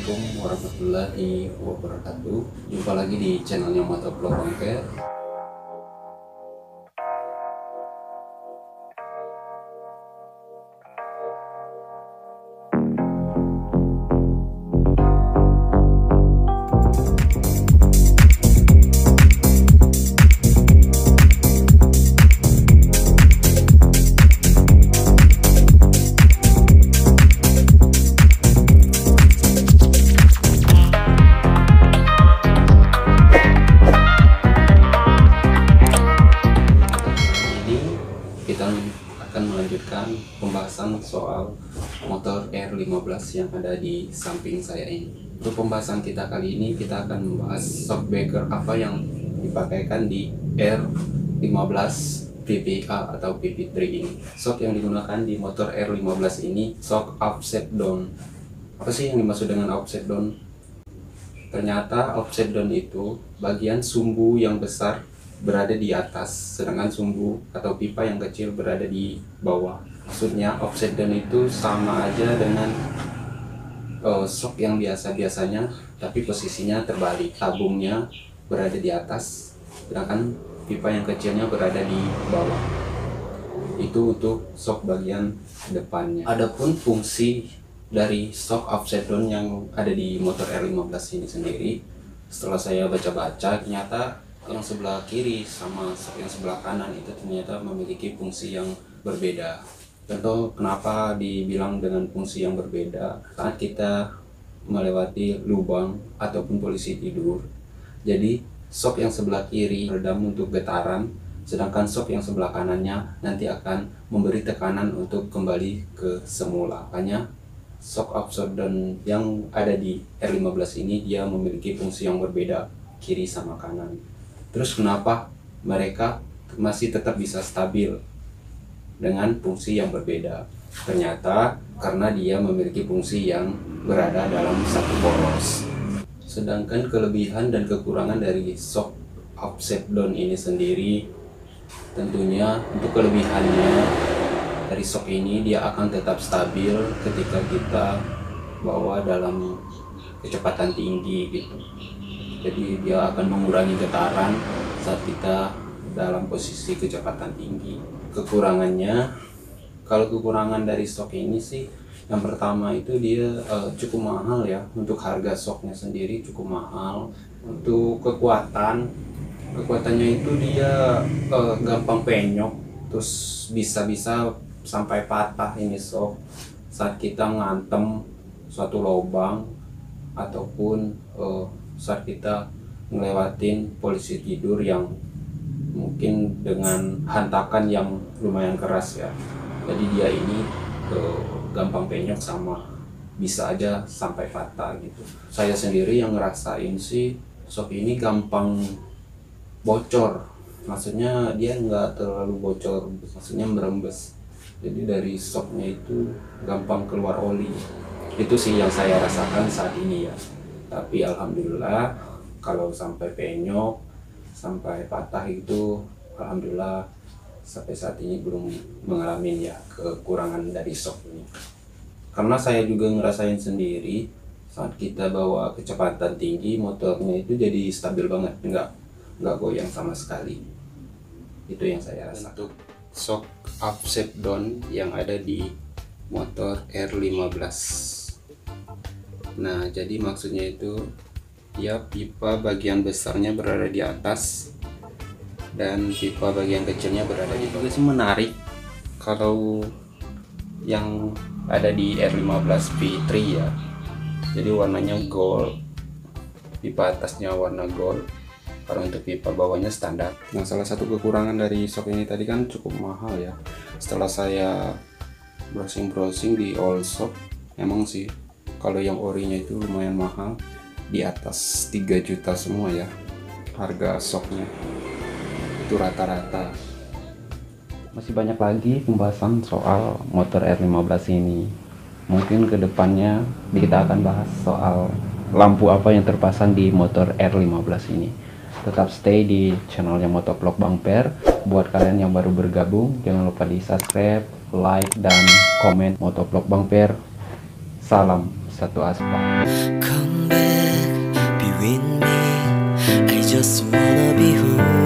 Assalamualaikum warahmatullahi wabarakatuh. Jumpa lagi di channelnya Motovlog Bangper. Kita akan melanjutkan pembahasan soal motor R15 yang ada di samping saya ini. Untuk pembahasan kita kali ini, kita akan membahas shock breaker apa yang dipakaikan di R15 PPA atau PP3 ini. Shock yang digunakan di motor R15 ini shock offset down. Apa sih yang dimaksud dengan offset down? Ternyata offset down itu bagian sumbu yang besar berada di atas, sedangkan sumbu atau pipa yang kecil berada di bawah. Maksudnya offset down itu sama aja dengan shock yang biasanya, tapi posisinya terbalik. Tabungnya berada di atas, sedangkan pipa yang kecilnya berada di bawah. Itu untuk shock bagian depannya. Adapun fungsi dari shock offset down yang ada di motor R15 ini sendiri, setelah saya baca-baca, ternyata yang sebelah kiri sama shock yang sebelah kanan itu ternyata memiliki fungsi yang berbeda. Contoh kenapa dibilang dengan fungsi yang berbeda? Saat kita melewati lubang ataupun posisi tidur, jadi shock yang sebelah kiri meredam untuk getaran, sedangkan shock yang sebelah kanannya nanti akan memberi tekanan untuk kembali ke semula. Makanya shock offset down yang ada di R15 ini dia memiliki fungsi yang berbeda, kiri sama kanan. Terus kenapa mereka masih tetap bisa stabil dengan fungsi yang berbeda? Ternyata karena dia memiliki fungsi yang berada dalam satu poros. Sedangkan kelebihan dan kekurangan dari shock offset down ini sendiri, tentunya untuk kelebihannya dari shock ini dia akan tetap stabil ketika kita bawa dalam kecepatan tinggi gitu. Jadi dia akan mengurangi getaran saat kita dalam posisi kecepatan tinggi. Kekurangannya, kalau kekurangan dari shock ini sih, yang pertama itu dia cukup mahal ya. Untuk harga shocknya sendiri cukup mahal. Untuk kekuatannya itu dia gampang penyok, terus bisa sampai patah ini shock saat kita ngantem suatu lubang ataupun saat kita ngelewatin posisi tidur yang mungkin dengan hantakan yang lumayan keras ya. Jadi dia ini gampang penyok sama bisa aja sampai patah gitu. Saya sendiri yang ngerasain sih shock ini gampang bocor. Maksudnya dia nggak terlalu bocor, maksudnya merembes. Jadi dari shocknya itu gampang keluar oli. Itu sih yang saya rasakan saat ini ya. Tapi alhamdulillah kalau sampai penyok, sampai patah itu alhamdulillah sampai saat ini belum mengalami ya kekurangan dari shock ini. Karena saya juga ngerasain sendiri saat kita bawa kecepatan tinggi, motornya itu jadi stabil banget, nggak goyang sama sekali. Itu yang saya rasakan. Untuk shock offset down yang ada di motor R15. Nah, jadi maksudnya itu ya pipa bagian besarnya berada di atas dan pipa bagian kecilnya berada di bawah. Itu menarik kalau yang ada di R15 P3 ya. Jadi warnanya gold, pipa atasnya warna gold, kalau untuk pipa bawahnya standar. Nah, salah satu kekurangan dari shock ini tadi kan cukup mahal ya. Setelah saya browsing di all shop, emang sih kalau yang orinya itu lumayan mahal, di atas 3 juta semua ya harga shocknya, itu rata-rata. Masih banyak lagi pembahasan soal motor R15 ini. Mungkin kedepannya kita akan bahas soal lampu apa yang terpasang di motor R15 ini. Tetap stay di channelnya Motovlog Bangper. Buat kalian yang baru bergabung, jangan lupa di subscribe, like, dan komen Motovlog Bangper. Salam satu aspal. Come back, be with me. I just wanna be who